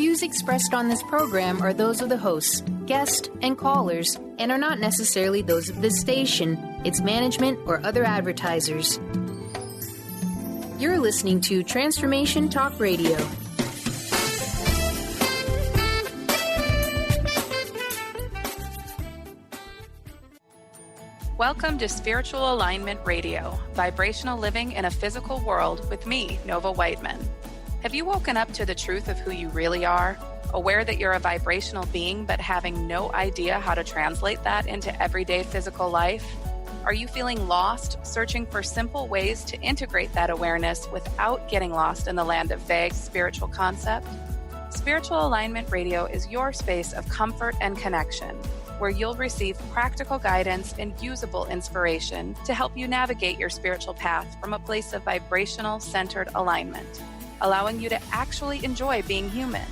views expressed on this program are those of the hosts, guests, and callers, and are not necessarily those of this station, its management, or other advertisers. You're listening to Transformation Talk Radio. Welcome to Spiritual Alignment Radio, vibrational living in a physical world with me, Nova Wightman. Have you woken up to the truth of who you really are? Aware that you're a vibrational being, but having no idea how to translate that into everyday physical life? Are you feeling lost, searching for simple ways to integrate that awareness without getting lost in the land of vague spiritual concept? Spiritual Alignment Radio is your space of comfort and connection, where you'll receive practical guidance and usable inspiration to help you navigate your spiritual path from a place of vibrational centered alignment, allowing you to actually enjoy being human.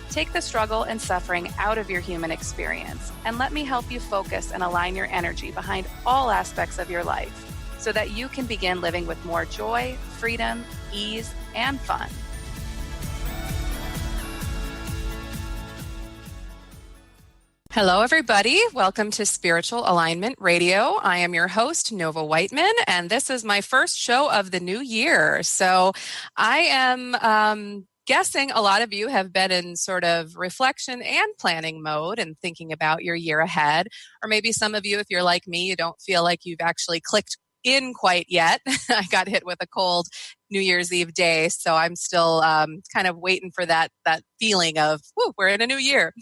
Take the struggle and suffering out of your human experience and let me help you focus and align your energy behind all aspects of your life so that you can begin living with more joy, freedom, ease, and fun. Hello, everybody. Welcome to Spiritual Alignment Radio. I am your host, Nova Wightman, and this is my first show of the new year. So I am guessing a lot of you have been in sort of reflection and planning mode and thinking about your year ahead. Or maybe some of you, if you're like me, you don't feel like you've actually clicked in quite yet. I got hit with a cold New Year's Eve day, so I'm still kind of waiting for that feeling of, whoo, we're in a new year.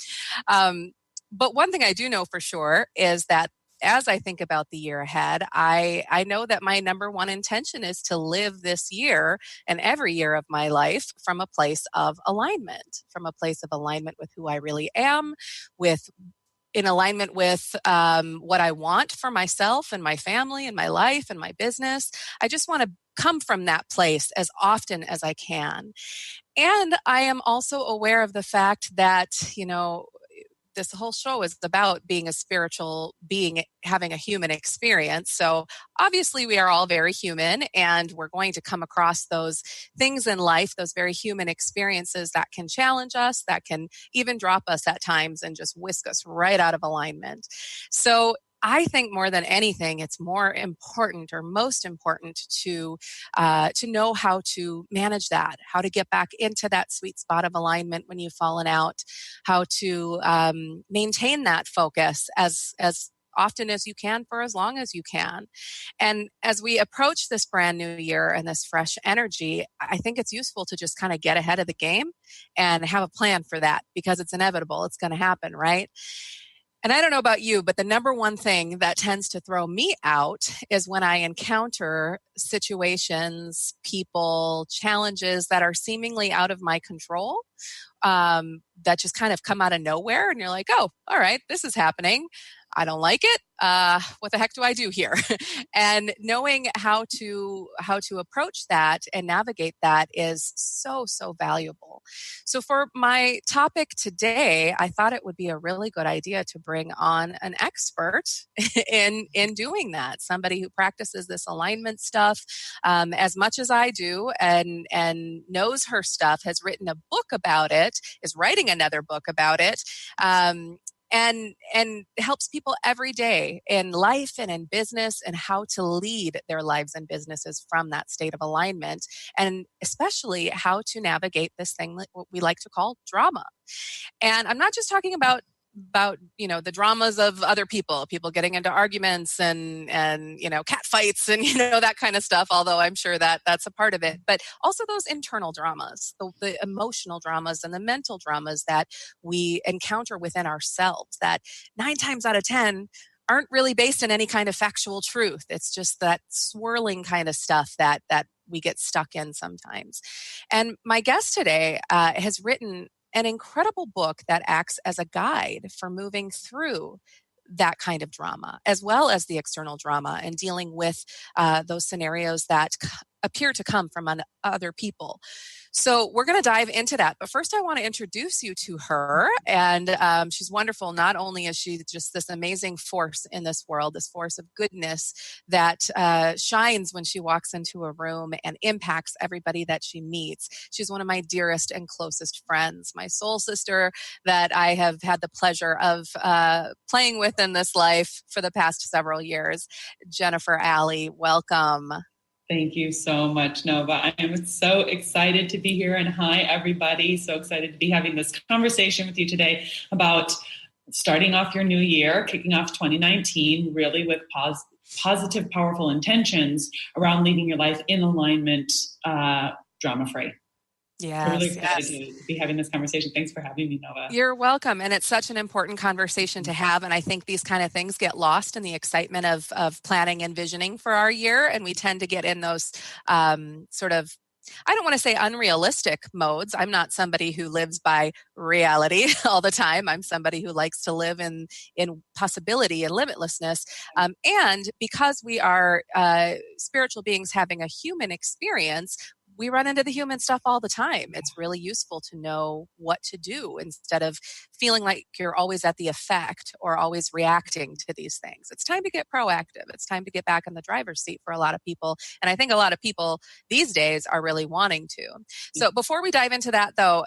But one thing I do know for sure is that as I think about the year ahead, I know that my number one intention is to live this year and every year of my life from a place of alignment, with who I really am, in alignment with what I want for myself and my family and my life and my business. I just want to come from that place as often as I can. And I am also aware of the fact that, this whole show is about being a spiritual being, having a human experience. So obviously we are all very human and we're going to come across those things in life, those very human experiences that can challenge us, that can even drop us at times and just whisk us right out of alignment. So I think more than anything, it's more important or most important to know how to manage that, how to get back into that sweet spot of alignment when you've fallen out, how to maintain that focus as often as you can for as long as you can. And as we approach this brand new year and this fresh energy, I think it's useful to just kind of get ahead of the game and have a plan for that because it's inevitable. It's going to happen, right? And I don't know about you, but the number one thing that tends to throw me out is when I encounter situations, people, challenges that are seemingly out of my control, that just kind of come out of nowhere. And you're like, oh, all right, this is happening. I don't like it. What the heck do I do here? And knowing how to approach that and navigate that is so valuable. So for my topic today, I thought it would be a really good idea to bring on an expert in doing that. Somebody who practices this alignment stuff as much as I do and knows her stuff, has written a book about it, is writing another book about it. And helps people every day in life and in business and how to lead their lives and businesses from that state of alignment, and especially how to navigate this thing that what we like to call drama. And I'm not just talking about the dramas of other people getting into arguments and cat fights and that kind of stuff, although I'm sure that that's a part of it, but also those internal dramas, the emotional dramas and the mental dramas that we encounter within ourselves that 9 times out of 10 aren't really based in any kind of factual truth. It's just that swirling kind of stuff that we get stuck in sometimes. And my guest today has written an incredible book that acts as a guide for moving through that kind of drama, as well as the external drama and dealing with those scenarios that appear to come from other people. So we're going to dive into that. But first, I want to introduce you to her. And she's wonderful. Not only is she just this amazing force in this world, this force of goodness that shines when she walks into a room and impacts everybody that she meets. She's one of my dearest and closest friends, my soul sister that I have had the pleasure of playing with in this life for the past several years. Jennifer Alig, welcome. Thank you so much, Nova. I am so excited to be here, and hi, everybody. So excited to be having this conversation with you today about starting off your new year, kicking off 2019, really with positive, powerful intentions around leading your life in alignment, drama-free. Yes, I'm really excited to be having this conversation. Thanks for having me, Nova. You're welcome. And it's such an important conversation to have. And I think these kind of things get lost in the excitement of planning and visioning for our year. And we tend to get in those sort of, I don't want to say unrealistic modes. I'm not somebody who lives by reality all the time. I'm somebody who likes to live in possibility and limitlessness. And because we are spiritual beings having a human experience, we run into the human stuff all the time. It's really useful to know what to do instead of feeling like you're always at the effect or always reacting to these things. It's time to get proactive. It's time to get back in the driver's seat for a lot of people. And I think a lot of people these days are really wanting to. So before we dive into that though,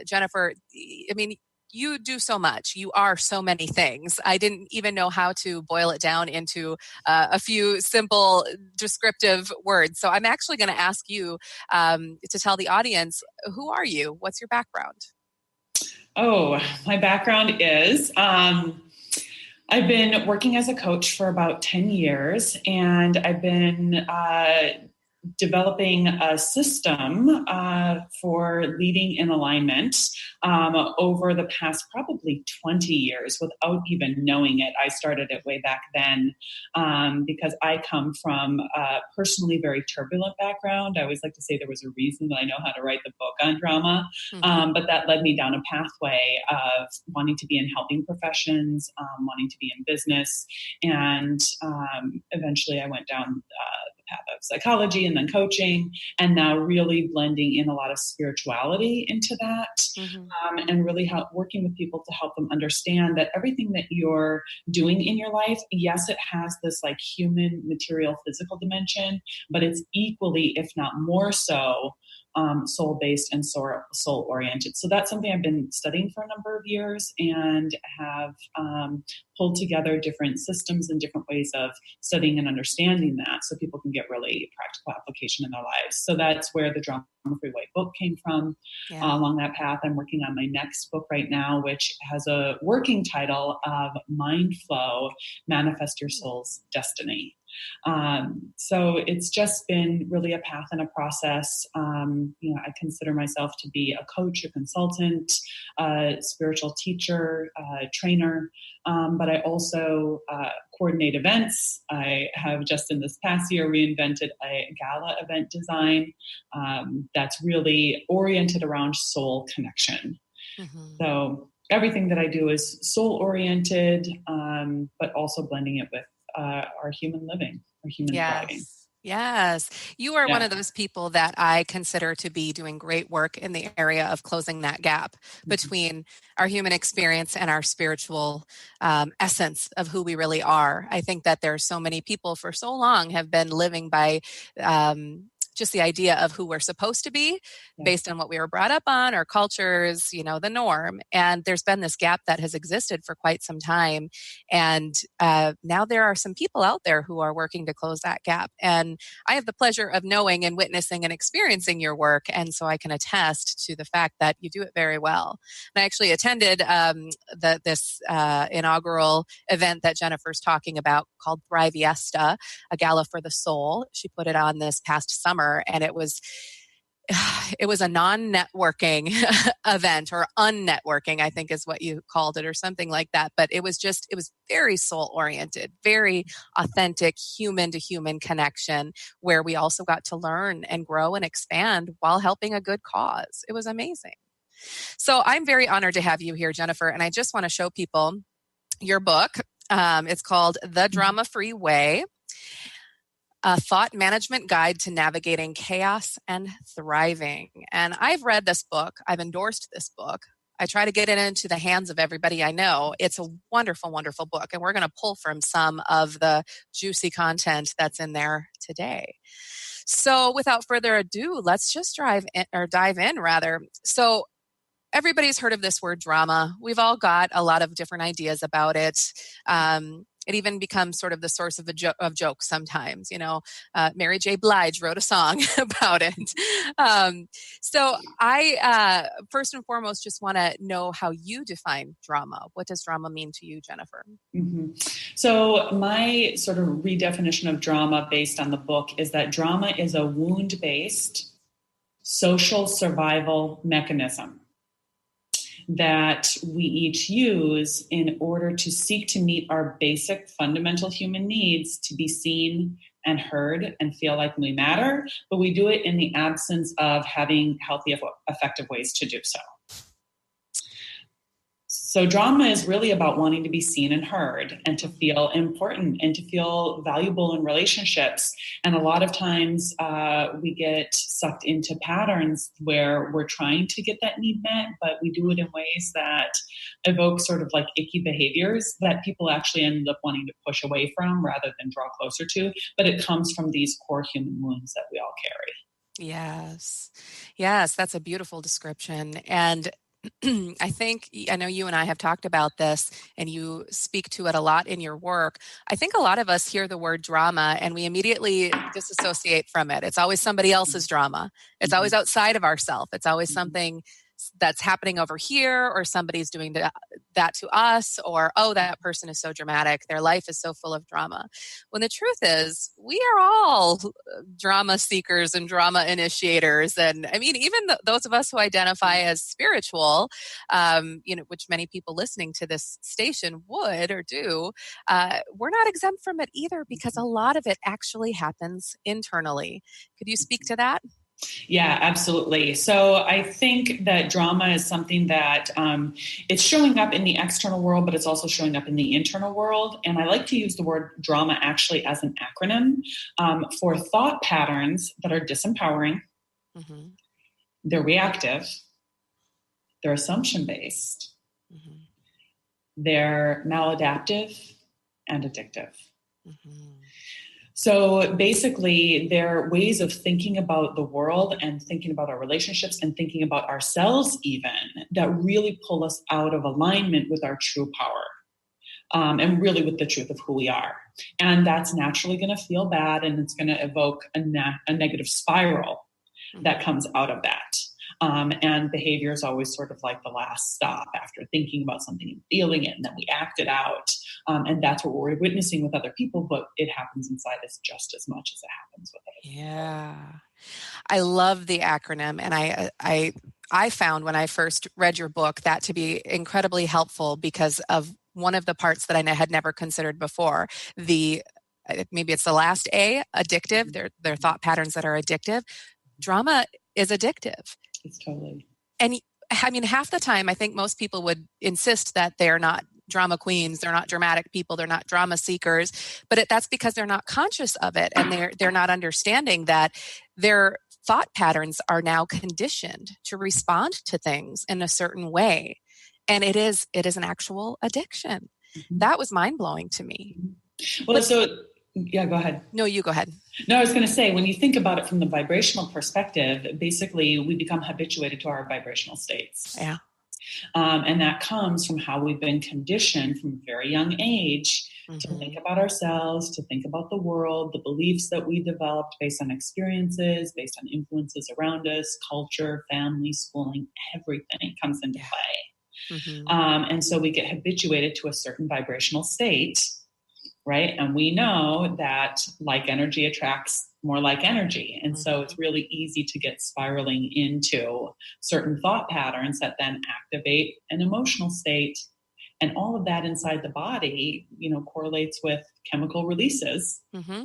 Jennifer, I mean, you do so much. You are so many things. I didn't even know how to boil it down into a few simple descriptive words. So I'm actually going to ask you to tell the audience, who are you? What's your background? Oh, my background is I've been working as a coach for about 10 years, and I've been developing a system for leading in alignment over the past probably 20 years without even knowing it. I started it way back then because I come from a personally very turbulent background. I always like to say there was a reason that I know how to write the book on drama, but that led me down a pathway of wanting to be in helping professions, wanting to be in business, and eventually I went down the path of psychology and then coaching, and now really blending in a lot of spirituality into that, and really working with people to help them understand that everything that you're doing in your life, yes, it has this like human, material, physical dimension, but it's equally, if not more so, soul-based and soul-oriented. So that's something I've been studying for a number of years, and have pulled together different systems and different ways of studying and understanding that so people can get really practical application in their lives. So that's where the Drama-Free Way book came from. Along that path, I'm working on my next book right now, which has a working title of Mind Flow, Manifest Your Soul's Destiny. So it's just been really a path and a process. I consider myself to be a coach, a consultant, a spiritual teacher, trainer, but I also coordinate events. I have just in this past year reinvented a gala event design that's really oriented around soul connection. So everything that I do is soul oriented, but also blending it with our human living, our human thriving. Yes. You are one of those people that I consider to be doing great work in the area of closing that gap between our human experience and our spiritual essence of who we really are. I think that there are so many people for so long have been living by just the idea of who we're supposed to be based on what we were brought up on, our cultures, the norm. And there's been this gap that has existed for quite some time. And now there are some people out there who are working to close that gap. And I have the pleasure of knowing and witnessing and experiencing your work. And so I can attest to the fact that you do it very well. And I actually attended this inaugural event that Jennifer's talking about called Thriviesta, a gala for the soul. She put it on this past summer. And it was a non-networking event, or unnetworking, I think is what you called it, or something like that. But it was very soul-oriented, very authentic human-to-human connection, where we also got to learn and grow and expand while helping a good cause. It was amazing. So I'm very honored to have you here, Jennifer. And I just want to show people your book. It's called The Drama-Free Way. A Thought Management Guide to Navigating Chaos and Thriving. And I've read this book. I've endorsed this book. I try to get it into the hands of everybody I know. It's a wonderful, wonderful book. And we're going to pull from some of the juicy content that's in there today. So without further ado, let's just dive in. So everybody's heard of this word drama. We've all got a lot of different ideas about it. It even becomes sort of the source of jokes sometimes. Mary J. Blige wrote a song about it. So I, first and foremost, just want to know how you define drama. What does drama mean to you, Jennifer? Mm-hmm. So my sort of redefinition of drama based on the book is that drama is a wound-based social survival mechanism that we each use in order to seek to meet our basic fundamental human needs to be seen and heard and feel like we matter, but we do it in the absence of having healthy, effective ways to do so. So drama is really about wanting to be seen and heard and to feel important and to feel valuable in relationships. And a lot of times we get sucked into patterns where we're trying to get that need met, but we do it in ways that evoke sort of like icky behaviors that people actually end up wanting to push away from rather than draw closer to. But it comes from these core human wounds that we all carry. Yes, that's a beautiful description. And I know you and I have talked about this and you speak to it a lot in your work. I think a lot of us hear the word drama and we immediately disassociate from it. It's always somebody else's drama. It's always outside of ourselves. It's always something that's happening over here, or somebody's doing that to us, or, oh, that person is so dramatic. Their life is so full of drama. When the truth is, we are all drama seekers and drama initiators. And I mean, even those of us who identify as spiritual, which many people listening to this station would or do, we're not exempt from it either, because a lot of it actually happens internally. Could you speak to that? Yeah, absolutely. So I think that drama is something that it's showing up in the external world, but it's also showing up in the internal world. And I like to use the word drama actually as an acronym for thought patterns that are disempowering. Mm-hmm. They're reactive. They're assumption-based. Mm-hmm. They're maladaptive and addictive. Mm-hmm. So basically, they're ways of thinking about the world and thinking about our relationships and thinking about ourselves even that really pull us out of alignment with our true power and really with the truth of who we are. And that's naturally going to feel bad, and it's going to evoke a negative spiral that comes out of that. And behavior is always sort of like the last stop after thinking about something and feeling it, and then we act it out. And that's what we're witnessing with other people, but it happens inside us just as much as it happens with other people. Yeah. I love the acronym. And I found when I first read your book that to be incredibly helpful because of one of the parts that I had never considered before. Maybe it's the last A, addictive. They're thought patterns that are addictive. Drama is addictive. It's totally. And I mean, half the time, I think most people would insist that they're not drama queens, they're not dramatic people, they're not drama seekers, but that's because they're not conscious of it, and they're not understanding that their thought patterns are now conditioned to respond to things in a certain way, and it is an actual addiction. Mm-hmm. That was mind-blowing to me. Well, yeah, go ahead. No, you go ahead. No, I was going to say, when you think about it from the vibrational perspective, basically we become habituated to our vibrational states. Yeah. And that comes from how we've been conditioned from a very young age to think about ourselves, to think about the world, the beliefs that we developed based on experiences, based on influences around us, culture, family, schooling, everything comes into play. Mm-hmm. And so we get habituated to a certain vibrational state, right? And we know that like energy attracts more like energy. And so it's really easy to get spiraling into certain thought patterns that then activate an emotional state. And all of that inside the body, correlates with chemical releases. Mm-hmm.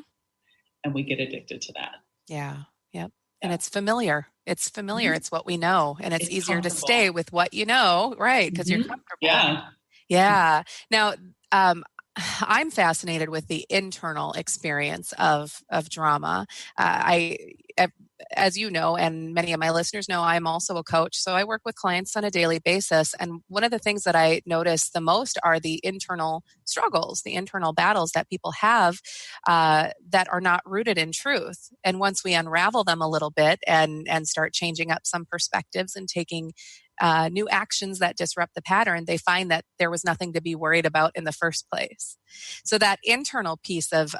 And we get addicted to that. Yeah. Yep. And it's familiar. It's familiar. Mm-hmm. It's what we know. And it's easier to stay with what you know, right? Because you're comfortable. Yeah. Yeah. Now, I'm fascinated with the internal experience of drama. As you know, and many of my listeners know, I'm also a coach. So I work with clients on a daily basis. And one of the things that I notice the most are the internal struggles, the internal battles that people have that are not rooted in truth. And once we unravel them a little bit and start changing up some perspectives and taking new actions that disrupt the pattern, they find that there was nothing to be worried about in the first place. So that internal piece of,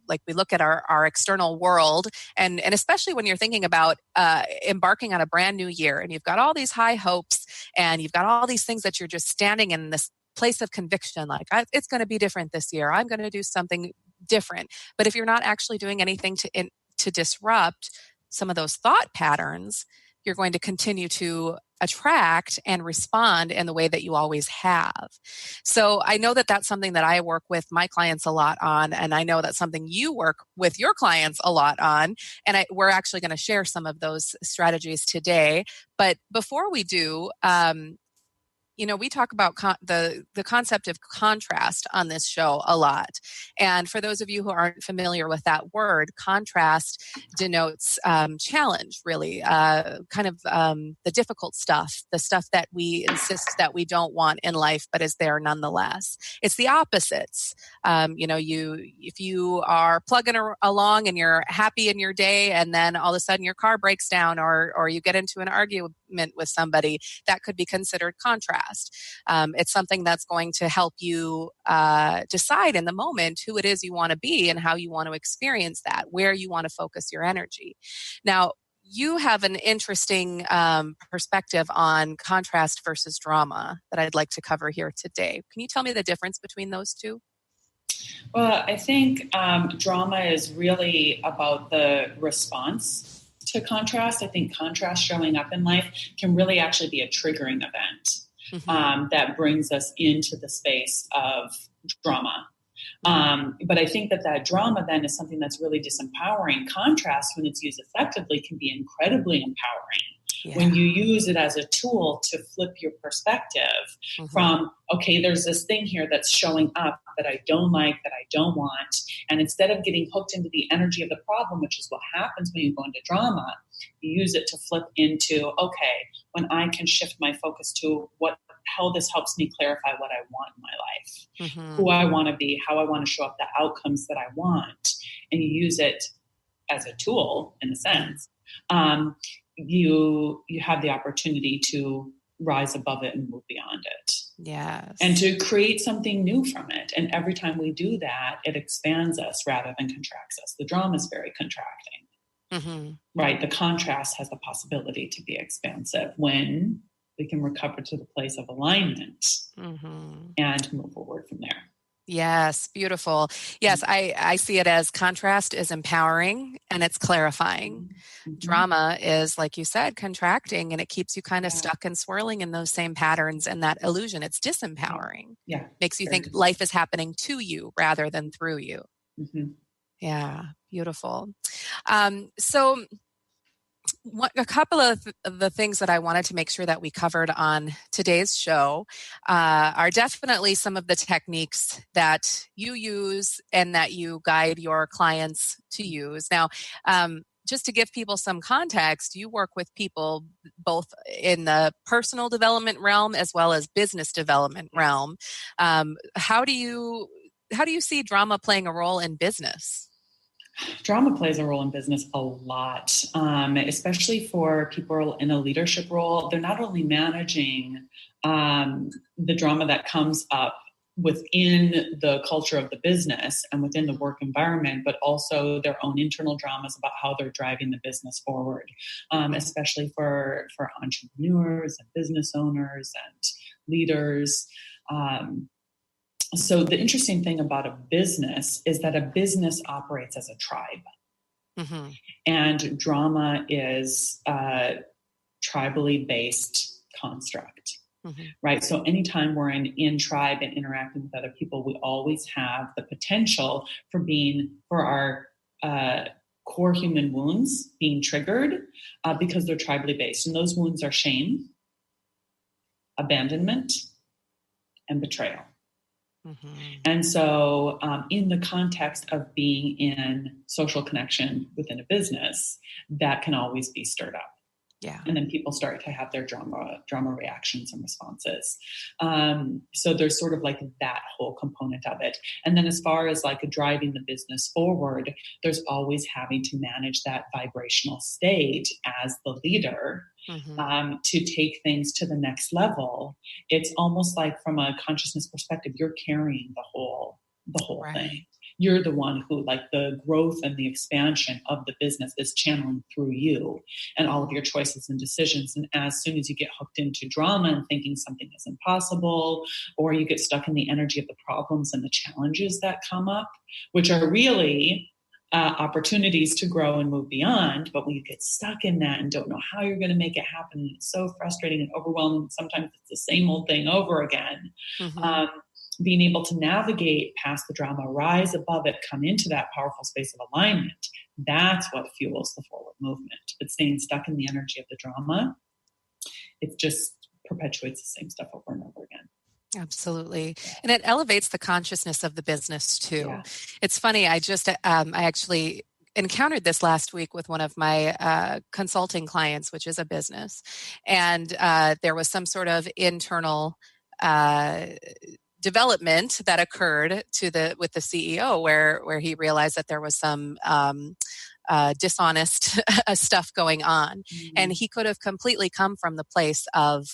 like we look at our external world, and especially when you're thinking about embarking on a brand new year, and you've got all these high hopes, and you've got all these things that you're just standing in this place of conviction, like it's going to be different this year. I'm going to do something different. But if you're not actually doing anything to disrupt some of those thought patterns, you're going to continue to attract and respond in the way that you always have. So I know that that's something that I work with my clients a lot on, and I know that's something you work with your clients a lot on, and we're actually going to share some of those strategies today. But before we do, we talk about the concept of contrast on this show a lot. And for those of you who aren't familiar with that word, contrast denotes challenge, really, the difficult stuff, the stuff that we insist that we don't want in life, but is there nonetheless. It's the opposites. If you are plugging along and you're happy in your day, and then all of a sudden your car breaks down, or you get into an argument with somebody, that could be considered contrast. It's something that's going to help you decide in the moment who it is you want to be and how you want to experience that, where you want to focus your energy. Now, you have an interesting perspective on contrast versus drama that I'd like to cover here today. Can you tell me the difference between those two? Well, I think drama is really about the response to contrast. I think contrast showing up in life can really actually be a triggering event. That brings us into the space of drama. But I think that drama then is something that's really disempowering. Contrast, when it's used effectively, can be incredibly empowering. Yeah. When you use it as a tool to flip your perspective from, okay, there's this thing here that's showing up that I don't like, that I don't want. And instead of getting hooked into the energy of the problem, which is what happens when you go into drama, you use it to flip into, okay, when I can shift my focus to how this helps me clarify what I want in my life, who I want to be, how I want to show up, the outcomes that I want. And you use it as a tool, in a sense. You have the opportunity to rise above it and move beyond it. Yes. And to create something new from it. And every time we do that, it expands us rather than contracts us. The drama is very contracting, right? The contrast has the possibility to be expansive when we can recover to the place of alignment and move forward from there. Yes, beautiful. Yes, I see it as contrast is empowering and it's clarifying. Drama is, like you said, contracting, and it keeps you kind of stuck and swirling in those same patterns and that illusion. It's disempowering. Yeah. Makes you think life is happening to you rather than through you. Yeah, beautiful. So a couple of the things that I wanted to make sure that we covered on today's show are definitely some of the techniques that you use and that you guide your clients to use. Now, just to give people some context, you work with people both in the personal development realm as well as business development realm. How do you see drama playing a role in business? Drama plays a role in business a lot, especially for people in a leadership role. They're not only managing the drama that comes up within the culture of the business and within the work environment, but also their own internal dramas about how they're driving the business forward, especially for entrepreneurs and business owners and leaders. So the interesting thing about a business is that a business operates as a tribe. And drama is a tribally based construct, right? So anytime we're in tribe and interacting with other people, we always have the potential for our core human wounds being triggered because they're tribally based. And those wounds are shame, abandonment, and betrayal. Mm-hmm. And so in the context of being in social connection within a business, that can always be stirred up. Yeah. And then people start to have their drama reactions and responses. So there's sort of like that whole component of it. And then as far as like driving the business forward, there's always having to manage that vibrational state as the leader. Mm-hmm. To take things to the next level. It's almost like from a consciousness perspective, you're carrying the whole Right. thing. You're the one who, like, the growth and the expansion of the business is channeling through you and all of your choices and decisions. And as soon as you get hooked into drama and thinking something is impossible, or you get stuck in the energy of the problems and the challenges that come up, which are really opportunities to grow and move beyond. But when you get stuck in that and don't know how you're going to make it happen, it's so frustrating and overwhelming. Sometimes it's the same old thing over again. Mm-hmm. Being able to navigate past the drama, rise above it, come into that powerful space of alignment, that's what fuels the forward movement. But staying stuck in the energy of the drama, it just perpetuates the same stuff over and over again. Absolutely. And it elevates the consciousness of the business too. Yeah. It's funny. I actually encountered this last week with one of my consulting clients, which is a business. And there was some sort of internal development that occurred with the CEO where he realized that there was some dishonest stuff going on. Mm-hmm. And he could have completely come from the place of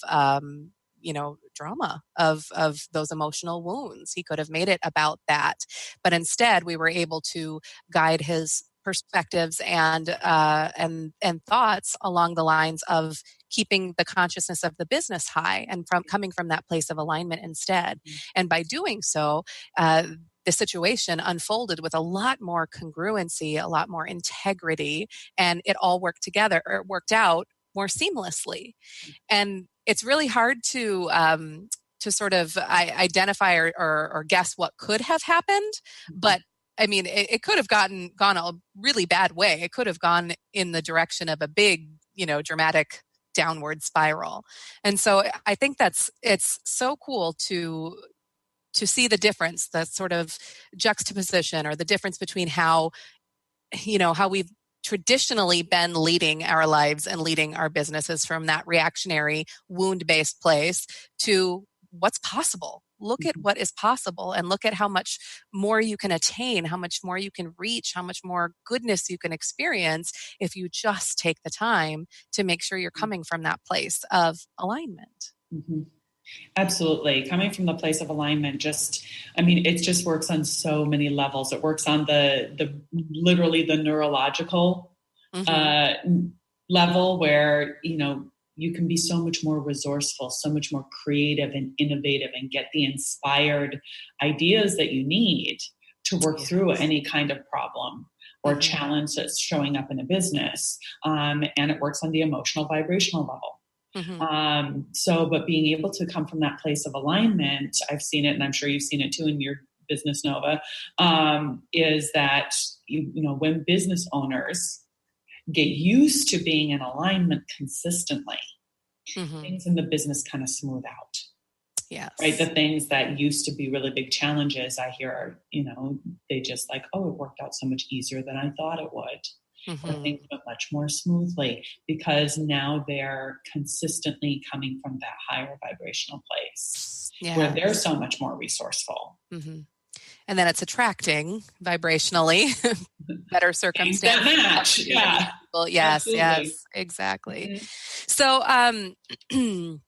drama, of those emotional wounds. He could have made it about that. But instead, we were able to guide his perspectives and thoughts along the lines of keeping the consciousness of the business high and coming from that place of alignment instead. Mm-hmm. And by doing so, the situation unfolded with a lot more congruency, a lot more integrity, and it all worked out more seamlessly. And it's really hard to sort of identify or guess what could have happened, but I mean, it could have gone a really bad way. It could have gone in the direction of a big, dramatic downward spiral. And so I think it's so cool to see the difference, the sort of juxtaposition, or the difference between how we've traditionally been leading our lives and leading our businesses from that reactionary, wound-based place to what's possible. Look at what is possible, and look at how much more you can attain, how much more you can reach, how much more goodness you can experience if you just take the time to make sure you're coming from that place of alignment. Mm-hmm. Absolutely. Coming from the place of alignment, it just works on so many levels. It works on the literally the neurological level where, you can be so much more resourceful, so much more creative and innovative, and get the inspired ideas that you need to work through any kind of problem or challenge that's showing up in a business. And it works on the emotional, vibrational level. Mm-hmm. But being able to come from that place of alignment, I've seen it, and I'm sure you've seen it too in your business, Nova, is that, when business owners get used to being in alignment consistently, things in the business kind of smooth out. Yes. Right. The things that used to be really big challenges, I hear are, they just like, oh, it worked out so much easier than I thought it would. Or things went much more smoothly because now they're consistently coming from that higher vibrational place where they're so much more resourceful. Mm-hmm. And then it's attracting vibrationally better circumstances. That match. Yeah. Yes, exactly. Mm-hmm. So I'm going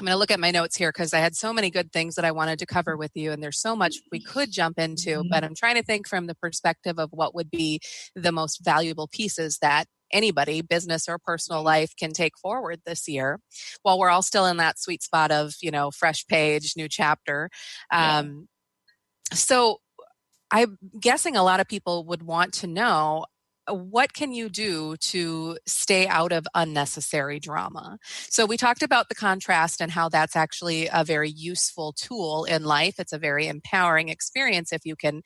to look at my notes here because I had so many good things that I wanted to cover with you, and there's so much we could jump into, but I'm trying to think from the perspective of what would be the most valuable pieces that anybody, business or personal life, can take forward this year while we're all still in that sweet spot of, fresh page, new chapter. So I'm guessing a lot of people would want to know, what can you do to stay out of unnecessary drama? So we talked about the contrast and how that's actually a very useful tool in life. It's a very empowering experience if you can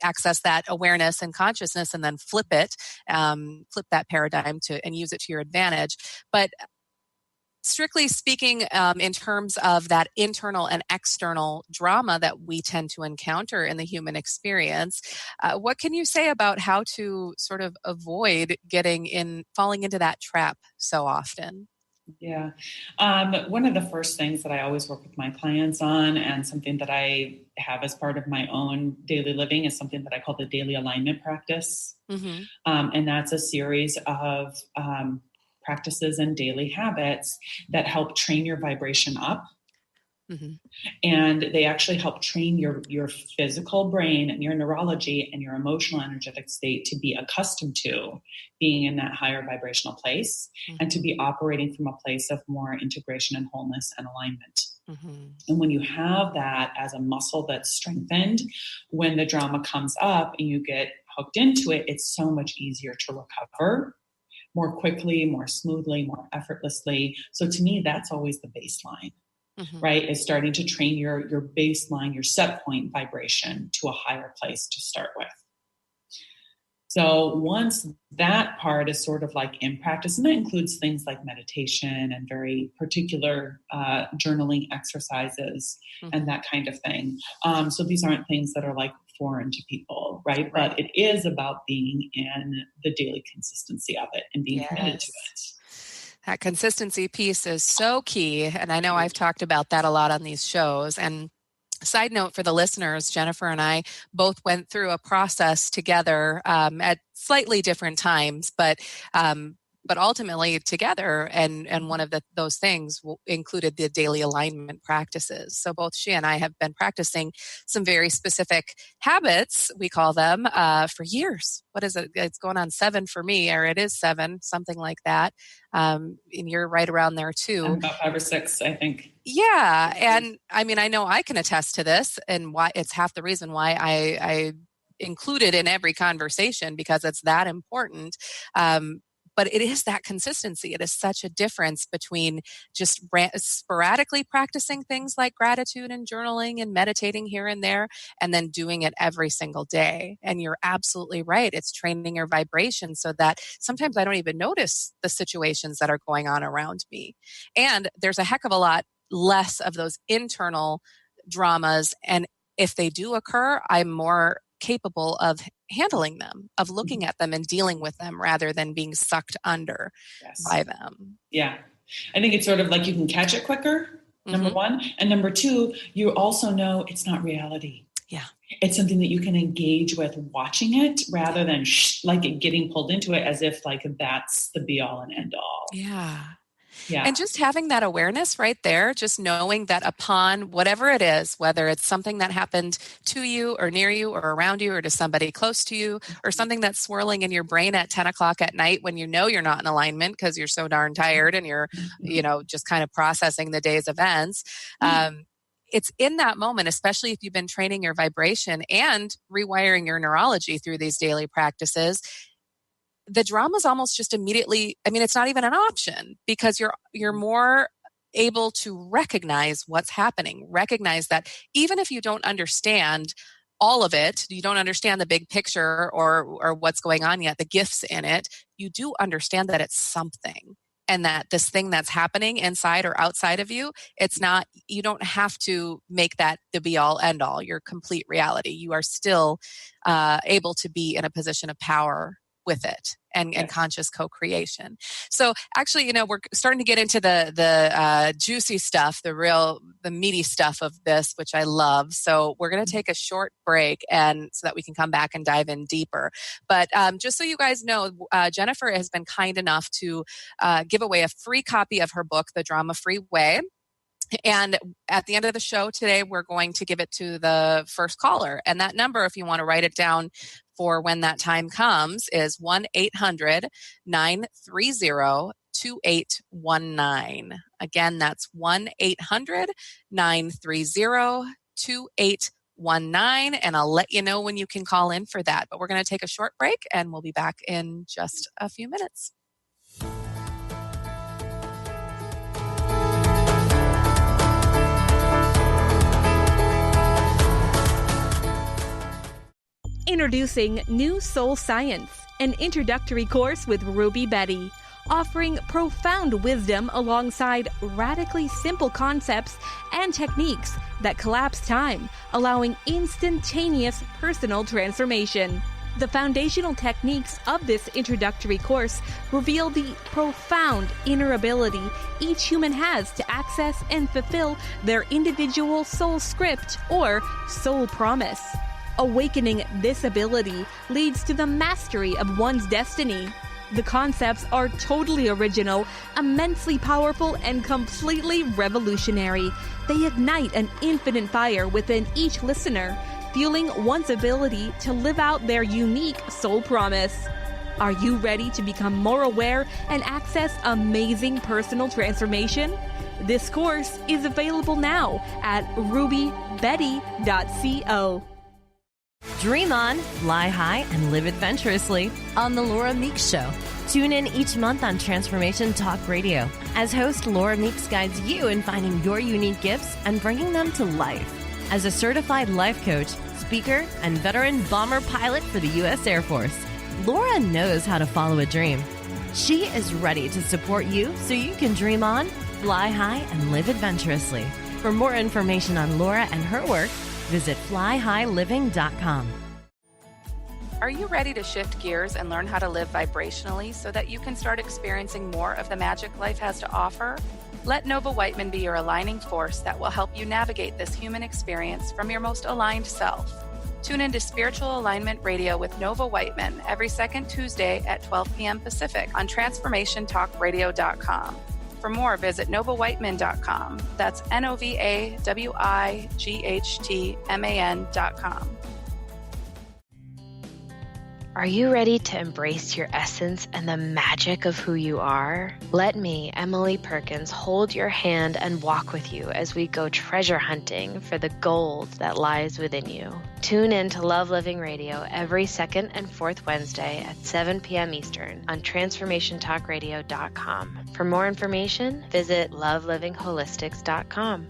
access that awareness and consciousness and then flip that paradigm and use it to your advantage. But strictly speaking, in terms of that internal and external drama that we tend to encounter in the human experience, what can you say about how to sort of avoid falling into that trap so often? Yeah. One of the first things that I always work with my clients on, and something that I have as part of my own daily living, is something that I call the daily alignment practice. Mm-hmm. And that's a series of practices and daily habits that help train your vibration up. Mm-hmm. And they actually help train your physical brain and your neurology and your emotional energetic state to be accustomed to being in that higher vibrational place, mm-hmm. and to be operating from a place of more integration and wholeness and alignment. Mm-hmm. And when you have that as a muscle that's strengthened, when the drama comes up and you get hooked into it, it's so much easier to recover more quickly, more smoothly, more effortlessly. So to me, that's always the baseline. Mm-hmm. Right? Is starting to train your baseline, your set point vibration to a higher place to start with. So once that part is sort of like in practice, and that includes things like meditation and very particular journaling exercises, mm-hmm. and that kind of thing. So these aren't things that are like foreign to people, right? But it is about being in the daily consistency of it and being committed to it. That consistency piece is so key. And I know I've talked about that a lot on these shows. And side note for the listeners, Jennifer and I both went through a process together at slightly different times, but ultimately together. And one of those things included the daily alignment practices. So both she and I have been practicing some very specific habits, we call them, for years. What is it? It's going on 7 for me, or it is 7, something like that. And you're right around there too. I'm about 5 or 6, I think. Yeah. And I mean, I know I can attest to this, and why it's half the reason why I include it in every conversation, because it's that important. But it is that consistency. It is such a difference between just sporadically practicing things like gratitude and journaling and meditating here and there, and then doing it every single day. And you're absolutely right. It's training your vibration so that sometimes I don't even notice the situations that are going on around me. And there's a heck of a lot less of those internal dramas. And if they do occur, I'm more capable of handling them, of looking at them and dealing with them rather than being sucked under by them. Yeah. I think it's sort of like you can catch it quicker, number one. And number two, you also know it's not reality. Yeah. It's something that you can engage with watching it rather than like it getting pulled into it as if like that's the be all and end all. Yeah. Yeah. And just having that awareness right there, just knowing that upon whatever it is, whether it's something that happened to you or near you or around you or to somebody close to you, or something that's swirling in your brain at 10 o'clock at night when you know you're not in alignment because you're so darn tired and you're, just kind of processing the day's events. It's in that moment, especially if you've been training your vibration and rewiring your neurology through these daily practices, the drama is almost just immediately, it's not even an option, because you're more able to recognize what's happening, recognize that even if you don't understand all of it, you don't understand the big picture or what's going on yet, the gifts in it, you do understand that it's something. And that this thing that's happening inside or outside of you, you don't have to make that the be all end all, your complete reality. You are still able to be in a position of power with it and conscious co-creation. So actually, we're starting to get into the juicy stuff, the meaty stuff of this, which I love. So we're going to take a short break and so that we can come back and dive in deeper. But just so you guys know, Jennifer has been kind enough to give away a free copy of her book, The Drama-Free Way. And at the end of the show today, we're going to give it to the first caller. And that number, if you want to write it down for when that time comes, is 1-800-930-2819. Again, that's 1-800-930-2819. And I'll let you know when you can call in for that. But we're going to take a short break and we'll be back in just a few minutes. Introducing New Soul Science, an introductory course with Ruby Betty. offering profound wisdom alongside radically simple concepts and techniques that collapse time, allowing instantaneous personal transformation. The foundational techniques of this introductory course reveal the profound inner ability each human has to access and fulfill their individual soul script or soul promise. Awakening this ability leads to the mastery of one's destiny. The concepts are totally original, immensely powerful, and completely revolutionary. They ignite an infinite fire within each listener, fueling one's ability to live out their unique soul promise. Are you ready to become more aware and access amazing personal transformation? This course is available now at rubybetty.co. Dream on, fly high, and live adventurously on The Laura Meeks Show. Tune in each month on Transformation Talk Radio as host Laura Meeks guides you in finding your unique gifts and bringing them to life. As a certified life coach, speaker, and veteran bomber pilot for the U.S. Air Force, Laura knows how to follow a dream. She is ready to support you so you can dream on, fly high, and live adventurously. For more information on Laura and her work, visit flyhighliving.com. Are you ready to shift gears and learn how to live vibrationally so that you can start experiencing more of the magic life has to offer? Let Nova Wightman be your aligning force that will help you navigate this human experience from your most aligned self. Tune into Spiritual Alignment Radio with Nova Wightman every second Tuesday at 12 p.m. Pacific on TransformationTalkRadio.com. For more, visit novawightman.com. That's NOVAWIGHTMAN.com. Are you ready to embrace your essence and the magic of who you are? Let me, Emily Perkins, hold your hand and walk with you as we go treasure hunting for the gold that lies within you. Tune in to Love Living Radio every second and fourth Wednesday at 7 p.m. Eastern on TransformationTalkRadio.com. For more information, visit lovelivingHolistics.com.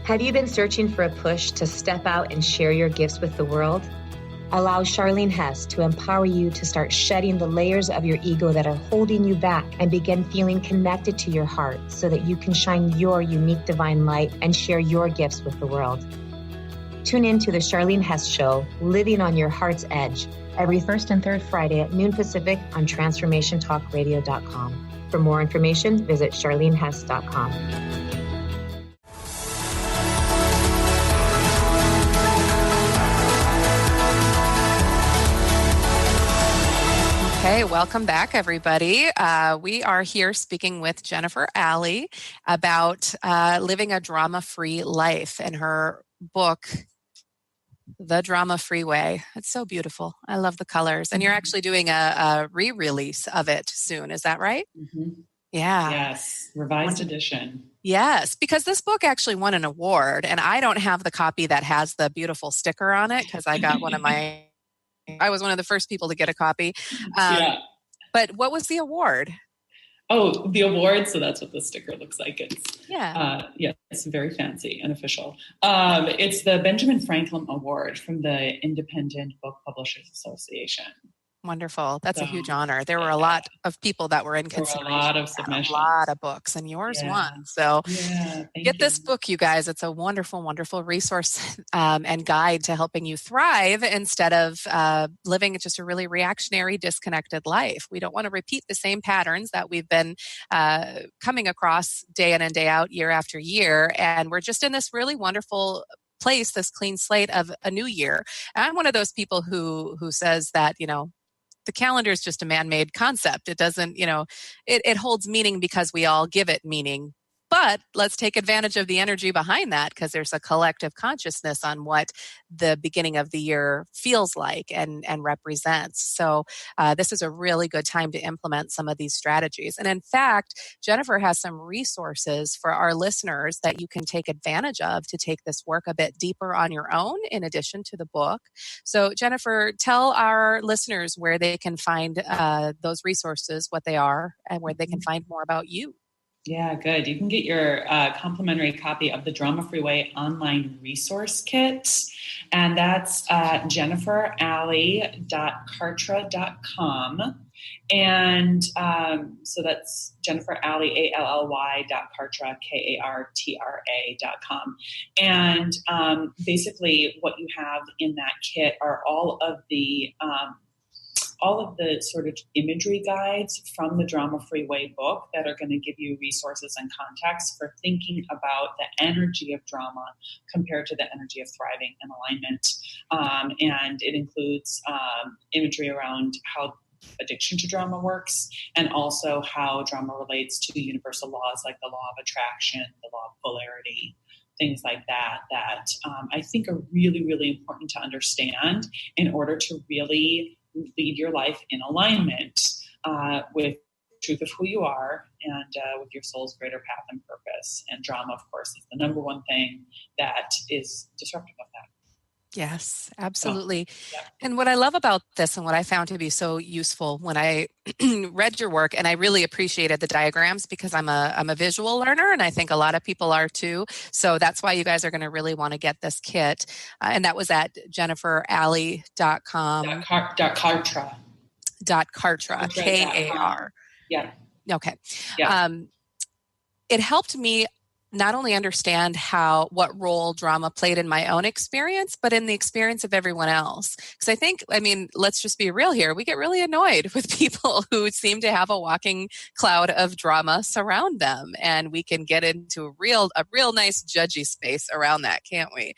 Have you been searching for a push to step out and share your gifts with the world? Allow Charlene Hess to empower you to start shedding the layers of your ego that are holding you back and begin feeling connected to your heart so that you can shine your unique divine light and share your gifts with the world. Tune in to the Charlene Hess Show, Living on Your Heart's Edge, every first and third Friday at noon Pacific on TransformationTalkRadio.com. For more information, visit charlenehess.com. Okay, welcome back, everybody. We are here speaking with Jennifer Alig about living a drama-free life and her book, The Drama-Free Way. It's so beautiful. I love the colors. And you're actually doing a re-release of it soon. Is that right? Mm-hmm. Yeah. Yes, revised edition. Yes, because this book actually won an award, and I don't have the copy that has the beautiful sticker on it because I got I was one of the first people to get a copy. Yeah. But what was the award? Oh, the award. So that's what the sticker looks like. It's it's very fancy and official. It's the Benjamin Franklin Award from the Independent Book Publishers Association. Wonderful. That's a huge honor. There were a lot of people that were in consideration. A lot of submissions. A lot of books, and yours won. So get this book, you guys. It's a wonderful, wonderful resource and guide to helping you thrive instead of living just a really reactionary, disconnected life. We don't want to repeat the same patterns that we've been coming across day in and day out, year after year. And we're just in this really wonderful place, this clean slate of a new year. And I'm one of those people who says that, the calendar is just a man-made concept. It doesn't, it holds meaning because we all give it meaning. But let's take advantage of the energy behind that because there's a collective consciousness on what the beginning of the year feels like and represents. So this is a really good time to implement some of these strategies. And in fact, Jennifer has some resources for our listeners that you can take advantage of to take this work a bit deeper on your own in addition to the book. So Jennifer, tell our listeners where they can find those resources, what they are, and where they can find more about you. Yeah, good. You can get your complimentary copy of the Drama-Free Way online resource kit. And that's jenniferally.kartra.com. And so that's Jennifer Alley, ALLY.Kartra, KARTRA.com. And basically what you have in that kit are all of the sort of imagery guides from the Drama-Free Way book that are going to give you resources and context for thinking about the energy of drama compared to the energy of thriving and alignment. And it includes imagery around how addiction to drama works, and also how drama relates to universal laws like the law of attraction, the law of polarity, things like that I think are really, really important to understand in order to really lead your life in alignment with the truth of who you are and with your soul's greater path and purpose. And drama, of course, is the number one thing that is disruptive of that. Yes, absolutely. So, yeah. And what I love about this and what I found to be so useful when I read your work, and I really appreciated the diagrams because I'm a visual learner, and I think a lot of people are too. So that's why you guys are going to really want to get this kit. And that was at jenniferalley.com. Kartra. Kartra, K-A-R. Yeah. Okay. Yeah. It helped me not only understand what role drama played in my own experience, but in the experience of everyone else. Because let's just be real here. We get really annoyed with people who seem to have a walking cloud of drama surround them. And we can get into a real nice judgy space around that, can't we?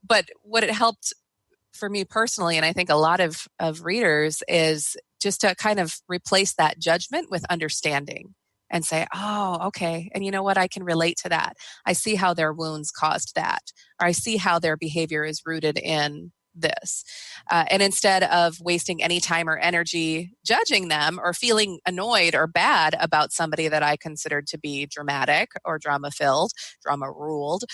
But what it helped for me personally, and I think a lot of readers, is just to kind of replace that judgment with understanding. And say, oh, okay. And you know what? I can relate to that. I see how their wounds caused that. Or I see how their behavior is rooted in this. And instead of wasting any time or energy judging them or feeling annoyed or bad about somebody that I considered to be dramatic or drama-filled, drama-ruled,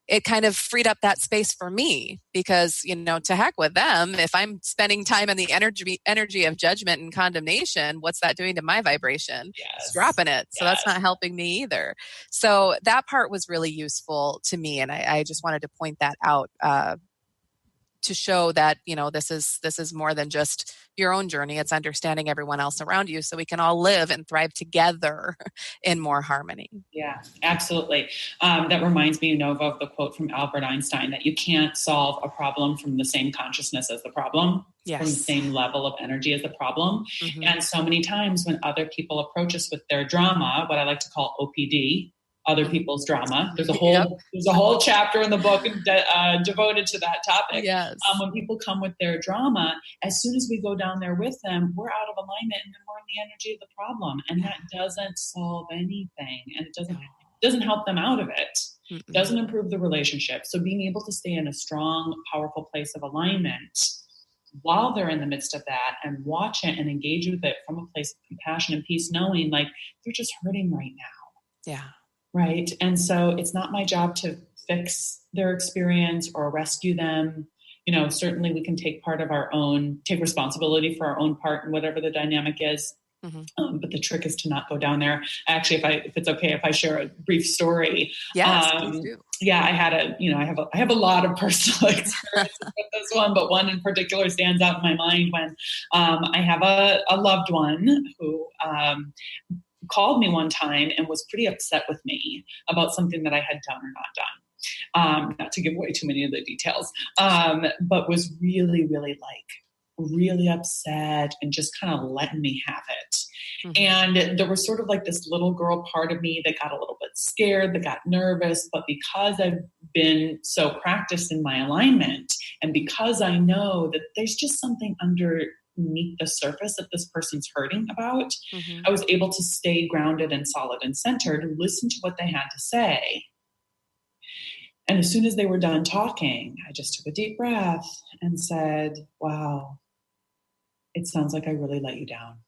it kind of freed up that space for me because, to heck with them. If I'm spending time in the energy of judgment and condemnation, what's that doing to my vibration? Yes. It's dropping it. So that's not helping me either. So that part was really useful to me. And I just wanted to point that out to show that, this is more than just your own journey. It's understanding everyone else around you so we can all live and thrive together in more harmony. Yeah, absolutely. That reminds me, Nova, of the quote from Albert Einstein that you can't solve a problem from the same consciousness as the problem, yes, from the same level of energy as the problem. Mm-hmm. And so many times when other people approach us with their drama, what I like to call OPD, other people's drama. There's a whole chapter in the book devoted to that topic. Yes. When people come with their drama, as soon as we go down there with them, we're out of alignment and then we're in the energy of the problem. And that doesn't solve anything. And it doesn't help them out of it. Mm-mm. Doesn't improve the relationship. So being able to stay in a strong, powerful place of alignment while they're in the midst of that and watch it and engage with it from a place of compassion and peace, knowing like they're just hurting right now. Yeah. Right. And so it's not my job to fix their experience or rescue them. Certainly we can take responsibility for our own part in whatever the dynamic is. Mm-hmm. But the trick is to not go down there. Actually, if it's okay, if I share a brief story. Yes, please do. Yeah, I have a lot of personal experiences with this one, but one in particular stands out in my mind when I have a loved one who called me one time and was pretty upset with me about something that I had done or not done. Not to give away too many of the details, but was really, really really upset and just kind of letting me have it. Mm-hmm. And there was sort of like this little girl part of me that got a little bit scared, that got nervous, but because I've been so practiced in my alignment and because I know that there's just something underneath the surface that this person's hurting about, mm-hmm. I was able to stay grounded and solid and centered and listen to what they had to say. And as soon as they were done talking, I just took a deep breath and said, wow, it sounds like I really let you down.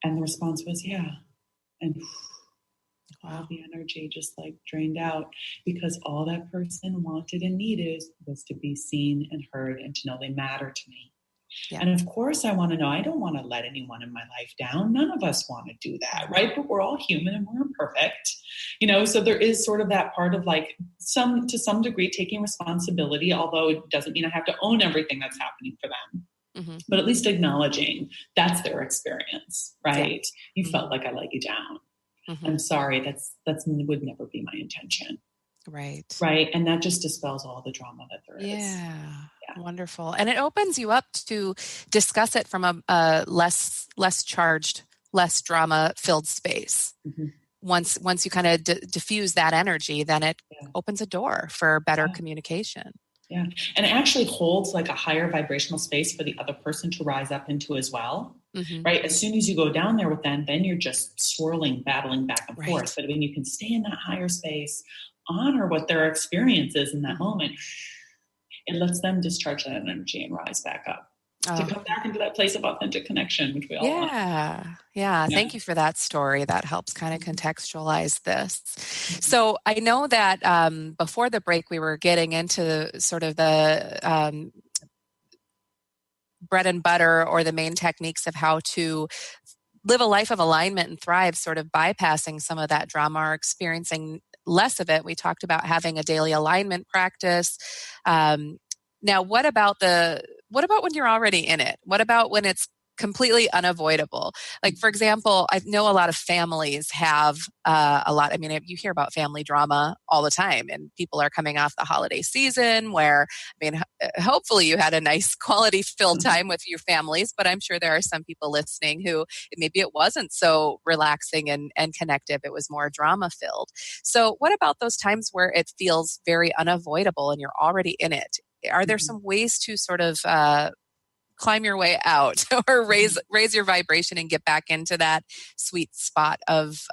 And the response was, yeah. And wow, the energy just like drained out because all that person wanted and needed was to be seen and heard and to know they matter to me. Yeah. And of course I want to know, I don't want to let anyone in my life down. None of us want to do that, right? But we're all human and we're imperfect, so there is sort of that part of like to some degree taking responsibility, although it doesn't mean I have to own everything that's happening for them. Mm-hmm. But at least acknowledging that's their experience, right? Yeah. You Mm-hmm. felt like I let you down. Mm-hmm. I'm sorry. That's would never be my intention. Right. Right. And that just dispels all the drama that there is. Yeah. Wonderful. And it opens you up to discuss it from a less charged, less drama filled space. Mm-hmm. Once you kind of diffuse that energy, then it opens a door for better communication. Yeah. And it actually holds like a higher vibrational space for the other person to rise up into as well. Mm-hmm. Right. As soon as you go down there with them, then you're just swirling, battling back and Right. forth. But when you can stay in that higher space, honor what their experience is in that moment, it lets them discharge that energy and rise back up to come back into that place of authentic connection, which we all want. Yeah. Thank you for that story. That helps kind of contextualize this. So I know that before the break, we were getting into sort of the bread and butter or the main techniques of how to live a life of alignment and thrive, sort of bypassing some of that drama or experiencing less of it. We talked about having a daily alignment practice. Now, what about when you're already in it? What about when it's completely unavoidable? Like, for example, I know a lot of families have you hear about family drama all the time, and people are coming off the holiday season where, hopefully you had a nice quality filled time with your families, but I'm sure there are some people listening who maybe it wasn't so relaxing and connective. It was more drama filled. So what about those times where it feels very unavoidable and you're already in it? Are there some ways to sort of climb your way out or raise your vibration and get back into that sweet spot of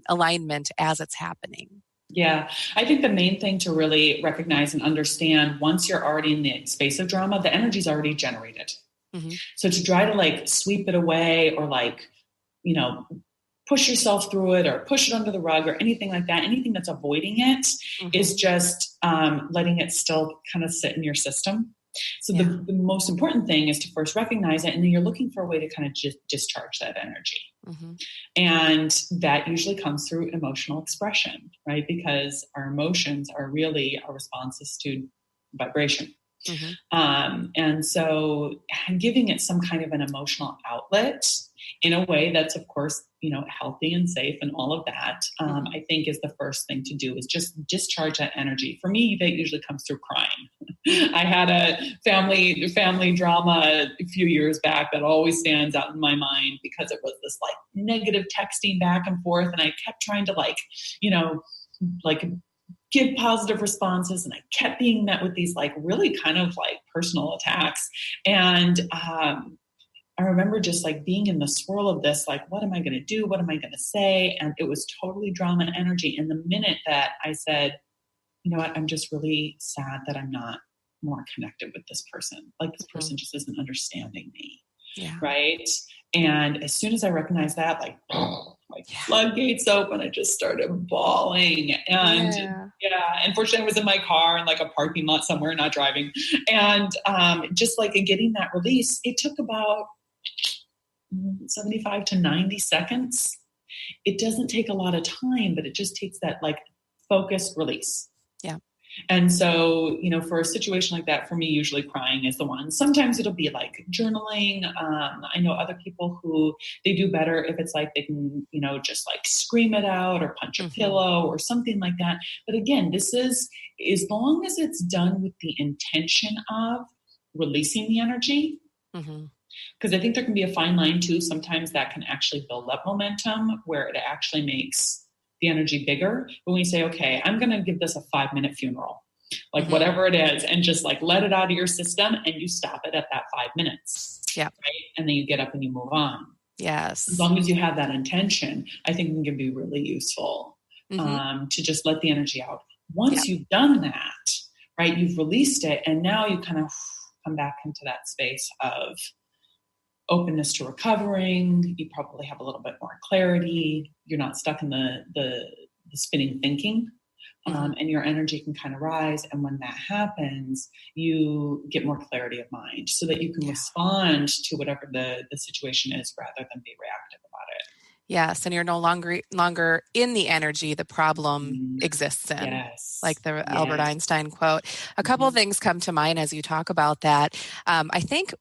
alignment as it's happening? Yeah, I think the main thing to really recognize and understand, once you're already in the space of drama, the energy's already generated. Mm-hmm. So to try to like sweep it away or like, push yourself through it or push it under the rug or anything like that, anything that's avoiding it is just letting it still kind of sit in your system. So the most important thing is to first recognize it, and then you're looking for a way to kind of just discharge that energy. Mm-hmm. And that usually comes through emotional expression, right? Because our emotions are really our responses to vibration. Mm-hmm. And so giving it some kind of an emotional outlet in a way that's, of course, healthy and safe and all of that, I think is the first thing to do, is just discharge that energy. For me, that usually comes through crying. I had a family drama a few years back that always stands out in my mind because it was this like negative texting back and forth. And I kept trying to give positive responses. And I kept being met with these like really kind of like personal attacks. And, I remember just like being in the swirl of this, like, what am I going to do? What am I going to say? And it was totally drama energy. And the minute that I said, you know what, I'm just really sad that I'm not more connected with this person. Like this person just isn't understanding me. Yeah. Right. And as soon as I recognized that, like, floodgates open, I just started bawling. And unfortunately I was in my car in like a parking lot somewhere, not driving. And just like in getting that release, it took about 75 to 90 seconds. It doesn't take a lot of time, but it just takes that like focused release. Yeah. And so, for a situation like that, for me, usually crying is the one. Sometimes it'll be like journaling. I know other people who they do better if it's like they can, just like scream it out or punch a pillow or something like that. But again, this is, as long as it's done with the intention of releasing the energy, because I think there can be a fine line too. Sometimes that can actually build up momentum where it actually makes the energy bigger. But when you say, okay, I'm going to give this a 5-minute funeral, like whatever it is, and just like let it out of your system, and you stop it at that 5 minutes. Yeah. Right. And then you get up and you move on. Yes. As long as you have that intention, I think it can be really useful to just let the energy out. Once you've done that, right, you've released it, and now you kind of come back into that space of openness to recovering. You probably have a little bit more clarity. You're not stuck in the spinning thinking. and your energy can kind of rise. And when that happens, you get more clarity of mind so that you can respond to whatever the situation is rather than be reactive about it. Yes, and you're no longer in the energy the problem exists in. Yes. Like the Albert Einstein quote. A couple of things come to mind as you talk about that. I think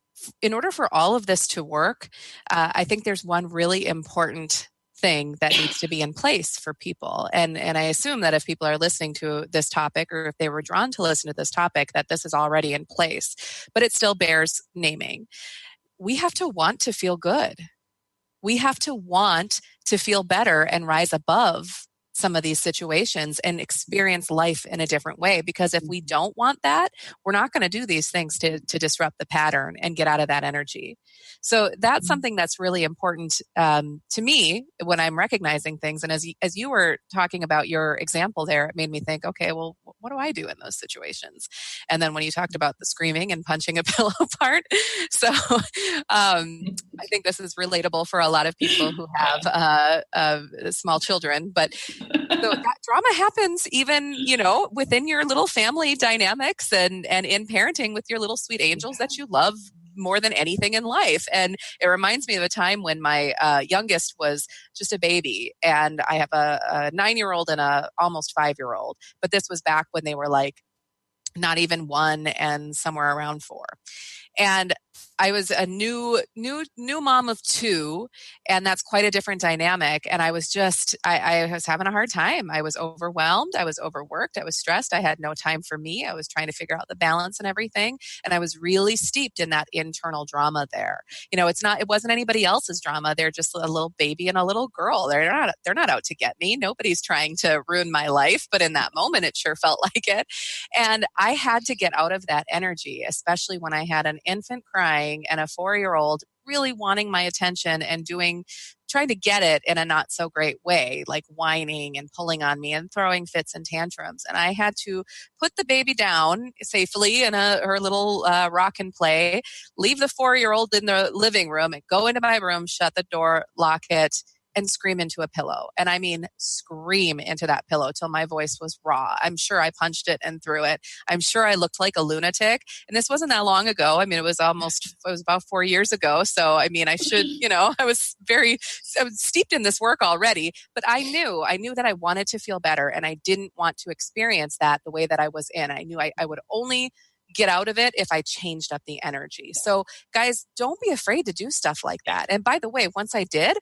in order for all of this to work, I think there's one really important thing that needs to be in place for people. And I assume that if people are listening to this topic, or if they were drawn to listen to this topic, that this is already in place, but it still bears naming. We have to want to feel good. We have to want to feel better and rise above some of these situations and experience life in a different way. Because if we don't want that, we're not going to do these things to disrupt the pattern and get out of that energy. So that's something that's really important to me when I'm recognizing things. And as you were talking about your example there, it made me think, okay, well, what do I do in those situations? And then when you talked about the screaming and punching a pillow apart, so I think this is relatable for a lot of people who have small children. But so that drama happens even, within your little family dynamics and in parenting with your little sweet angels that you love more than anything in life. And it reminds me of a time when my youngest was just a baby, and I have a 9-year-old and a almost 5-year-old. But this was back when they were like not even 1 and somewhere around 4. And I was a new mom of 2, and that's quite a different dynamic. And I was I was having a hard time. I was overwhelmed. I was overworked. I was stressed. I had no time for me. I was trying to figure out the balance and everything. And I was really steeped in that internal drama there. It wasn't anybody else's drama. They're just a little baby and a little girl. They're not out to get me. Nobody's trying to ruin my life. But in that moment, it sure felt like it. And I had to get out of that energy, especially when I had an infant crying and a 4-year-old really wanting my attention and trying to get it in a not so great way, like whining and pulling on me and throwing fits and tantrums. And I had to put the baby down safely in her little rock and play, leave the 4-year-old in the living room and go into my room, shut the door, lock it, and scream into a pillow. And I mean, scream into that pillow till my voice was raw. I'm sure I punched it and threw it. I'm sure I looked like a lunatic. And this wasn't that long ago. I mean, it was about 4 years ago. So, I mean, I was steeped in this work already, but I knew that I wanted to feel better, and I didn't want to experience that the way that I was in. I knew I would only get out of it if I changed up the energy. So guys, don't be afraid to do stuff like that. And by the way, once I did,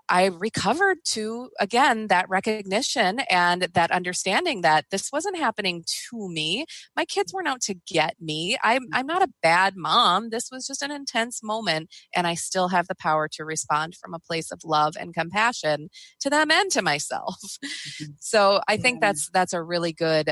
I recovered to, again, that recognition and that understanding that this wasn't happening to me. My kids weren't out to get me. I'm not a bad mom. This was just an intense moment, and I still have the power to respond from a place of love and compassion to them and to myself. So I think that's a really good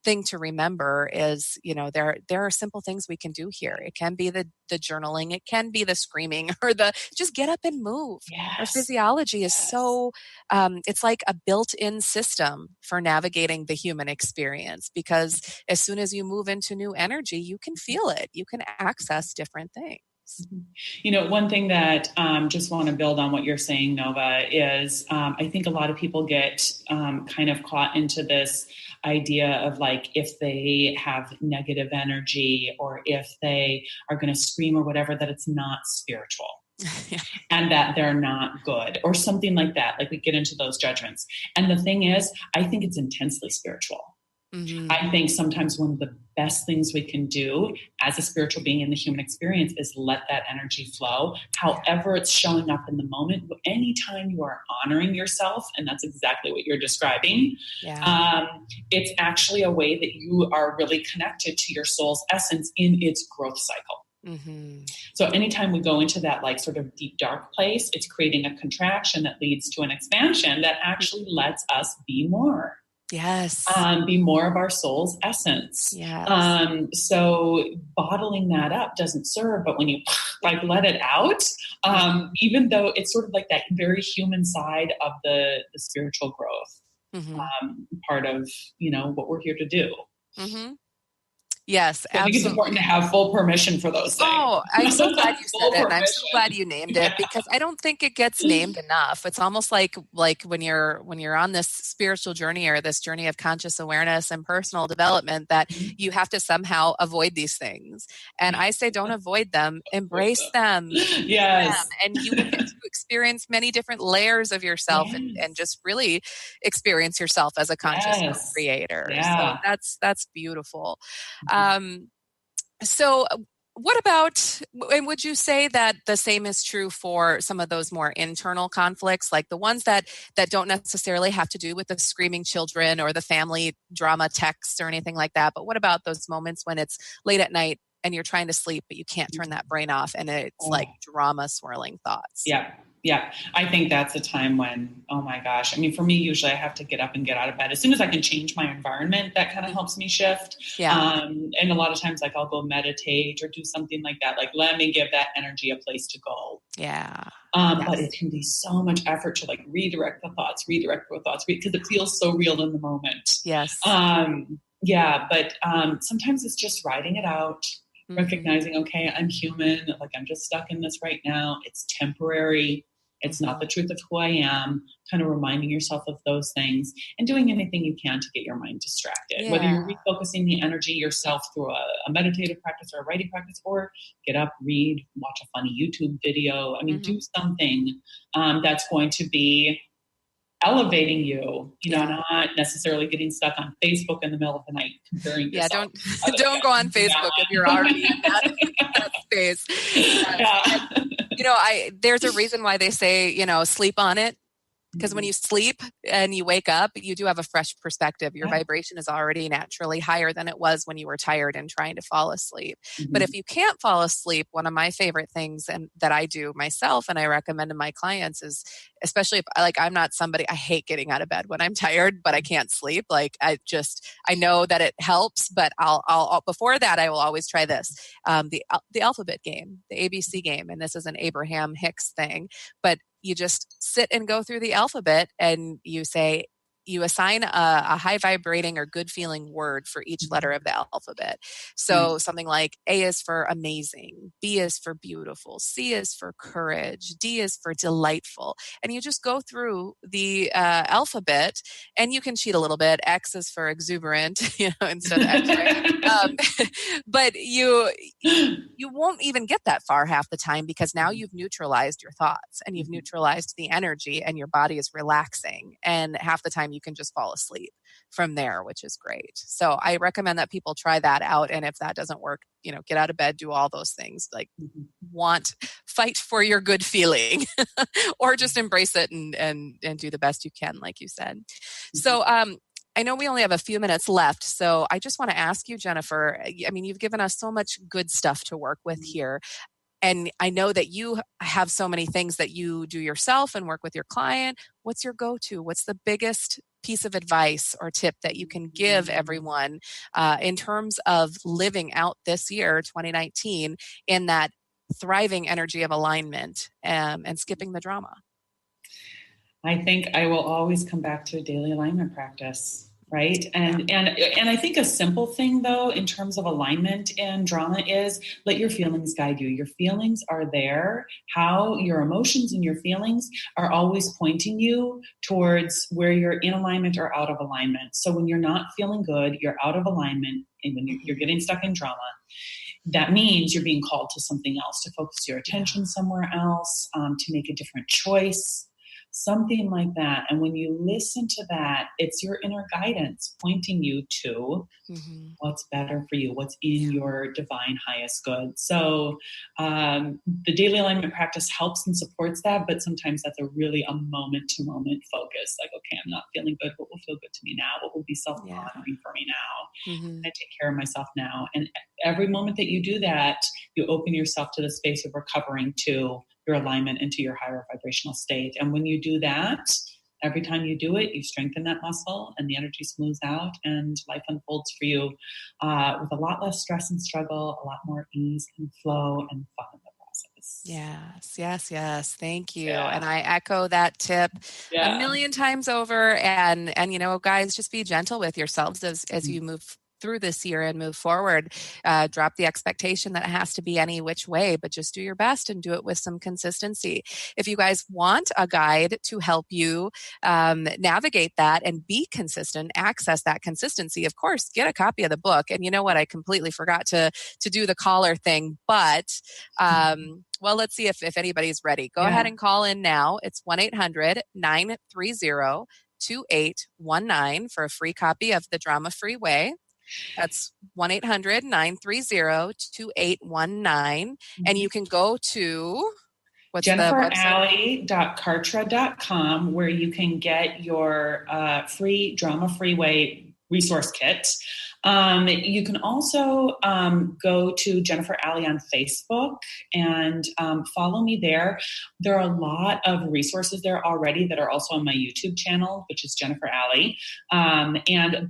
thing to remember is, there are simple things we can do here. It can be the journaling, it can be the screaming, or the just get up and move. Yes. Our physiology is so, it's like a built-in system for navigating the human experience, because as soon as you move into new energy, you can feel it. You can access different things. One thing that just want to build on what you're saying, Nova, is I think a lot of people get kind of caught into this idea of like, if they have negative energy or if they are going to scream or whatever, that it's not spiritual. Yeah. And that they're not good or something like that. Like we get into those judgments. And the thing is, I think it's intensely spiritual. Mm-hmm. I think sometimes one of the best things we can do as a spiritual being in the human experience is let that energy flow, however it's showing up in the moment. Anytime you are honoring yourself, and that's exactly what you're describing, it's actually a way that you are really connected to your soul's essence in its growth cycle. Mm-hmm. So anytime we go into that like sort of deep, dark place, it's creating a contraction that leads to an expansion that actually lets us be more. Yes. Be more of our soul's essence. Yes. So bottling that up doesn't serve, but when you like let it out, even though it's sort of like that very human side of the spiritual growth, part of, what we're here to do. Mm-hmm. Yes, I think it's absolutely. important to have full permission for those things. Oh, I'm so glad you said it, and I'm so permission. glad you named it, because I don't think it gets named enough. It's almost like when you're on this spiritual journey or this journey of conscious awareness and personal development, that you have to somehow avoid these things. And I say, don't avoid them, embrace them. Yes. And you will get to experience many different layers of yourself, and just really experience yourself as a conscious creator. Yeah. So that's beautiful. So what about, and would you say that the same is true for some of those more internal conflicts, like the ones that don't necessarily have to do with the screaming children or the family drama texts or anything like that? But what about those moments when it's late at night and you're trying to sleep, but you can't turn that brain off, and it's like drama swirling thoughts? Yeah. Yeah. I think that's a time when, oh my gosh. I mean, for me, usually I have to get up and get out of bed. As soon as I can change my environment, that kind of helps me shift. Yeah. And a lot of times, like, I'll go meditate or do something like that. Like, let me give that energy a place to go. Yeah. But it can be so much effort to like redirect the thoughts, because it feels so real in the moment. Yes. Yeah. But sometimes it's just riding it out. Recognizing, okay, I'm human, like I'm just stuck in this right now. It's temporary. It's not the truth of who I am. Kind of reminding yourself of those things and doing anything you can to get your mind distracted. Whether you're refocusing the energy yourself through a meditative practice or a writing practice, or get up, read, watch a funny YouTube video. I mean, do something that's going to be elevating you, not necessarily getting stuck on Facebook in the middle of the night comparing yourself. Don't go on Facebook if you're already in that space. And, there's a reason why they say, sleep on it. Because when you sleep and you wake up, you do have a fresh perspective. Your vibration is already naturally higher than it was when you were tired and trying to fall asleep. But if you can't fall asleep, one of my favorite things and that I do myself and I recommend to my clients is, especially if I'm not somebody, I hate getting out of bed when I'm tired, but I can't sleep. Like I know that it helps, but I'll before that, I will always try this, the alphabet game, the ABC game. And this is an Abraham Hicks thing, but you just sit and go through the alphabet and you assign a high vibrating or good feeling word for each letter of the alphabet. So something like A is for amazing, B is for beautiful, C is for courage, D is for delightful. And you just go through the alphabet, and you can cheat a little bit. X is for exuberant, instead of X-ray. But you won't even get that far half the time, because now you've neutralized your thoughts and you've neutralized the energy, and your body is relaxing. And half the time you can just fall asleep from there, which is great. So I recommend that people try that out. And if that doesn't work, get out of bed, do all those things, like fight for your good feeling or just embrace it and do the best you can, like you said. So, I know we only have a few minutes left, so I just want to ask you, Jennifer, I mean, you've given us so much good stuff to work with here. And I know that you have so many things that you do yourself and work with your client. What's your go-to? What's the biggest piece of advice or tip that you can give everyone in terms of living out this year, 2019, in that thriving energy of alignment and skipping the drama? I think I will always come back to a daily alignment practice. Right. And I think a simple thing, though, in terms of alignment and drama is let your feelings guide you. Your feelings are there. How your emotions and your feelings are always pointing you towards where you're in alignment or out of alignment. So when you're not feeling good, you're out of alignment, and when you're getting stuck in drama, that means you're being called to something else, to focus your attention somewhere else, to make a different choice. Something like that. And when you listen to that, it's your inner guidance pointing you to what's better for you, what's in your divine highest good. So the daily alignment practice helps and supports that, but sometimes that's a moment-to-moment focus. Like, okay, I'm not feeling good. What will feel good to me now? What will be self-honoring for me now? I take care of myself now. And every moment that you do that, you open yourself to the space of recovering to your alignment into your higher vibrational state. And when you do that, every time you do it, you strengthen that muscle and the energy smooths out, and life unfolds for you with a lot less stress and struggle, a lot more ease and flow and fun in the process. Yes. Thank you. Yeah. And I echo that tip a million times over. And guys, just be gentle with yourselves as you move through this year and move forward. Drop the expectation that it has to be any which way, but just do your best and do it with some consistency. If you guys want a guide to help you navigate that and be consistent, access that consistency, of course, get a copy of the book. And you know what? I completely forgot to do the caller thing, but well, let's see if anybody's ready. Go ahead and call in now. It's 1-800-930-2819 for a free copy of the Drama-Free Way. That's 1-800-930-2819. And you can go to JenniferAli.Kartra.com, where you can get your free Drama-Free Way resource kit. You can also go to Jennifer Ali on Facebook and follow me there. There are a lot of resources there already that are also on my YouTube channel, which is Jennifer Ali, and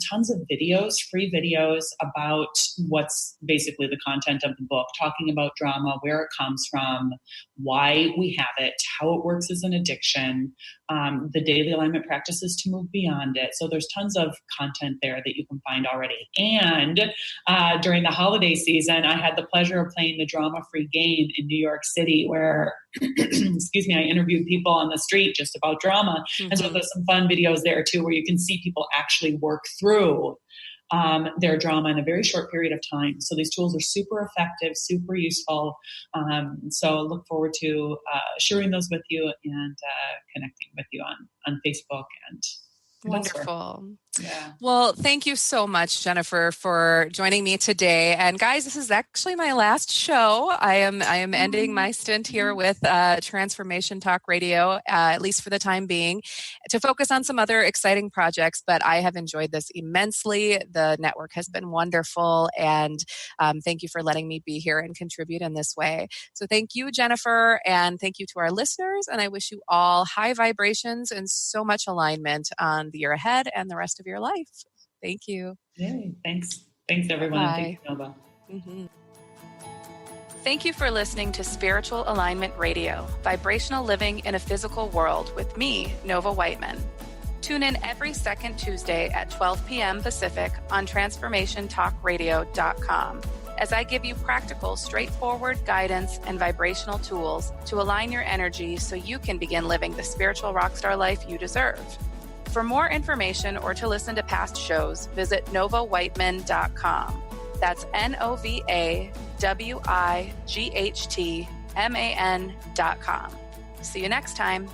tons of videos, free videos about what's basically the content of the book, talking about drama, where it comes from, why we have it, how it works as an addiction, the daily alignment practices to move beyond it. So there's tons of content there that you can find already. And during the holiday season, I had the pleasure of playing the Drama-Free game in New York City, where, excuse me, I interviewed people on the street just about drama. And so there's some fun videos there too, where you can see people actually work through their drama in a very short period of time. So these tools are super effective, super useful. So look forward to sharing those with you and connecting with you on Facebook and wonderful. Yeah. Well, thank you so much, Jennifer, for joining me today. And guys, this is actually my last show. I am ending my stint here with Transformation Talk Radio, at least for the time being, to focus on some other exciting projects. But I have enjoyed this immensely. The network has been wonderful. And thank you for letting me be here and contribute in this way. So thank you, Jennifer. And thank you to our listeners. And I wish you all high vibrations and so much alignment on the year ahead and the rest of your life. Thank you. Yay. Thanks. Thanks, everyone. Bye. And thanks, Nova. Mm-hmm. Thank you for listening to Spiritual Alignment Radio, Vibrational Living in a Physical World with me, Nova Wightman. Tune in every second Tuesday at 12 p.m. Pacific on TransformationTalkRadio.com as I give you practical, straightforward guidance and vibrational tools to align your energy so you can begin living the spiritual rockstar life you deserve. For more information or to listen to past shows, visit NovaWhightman.com. That's NovaWightman.com. See you next time.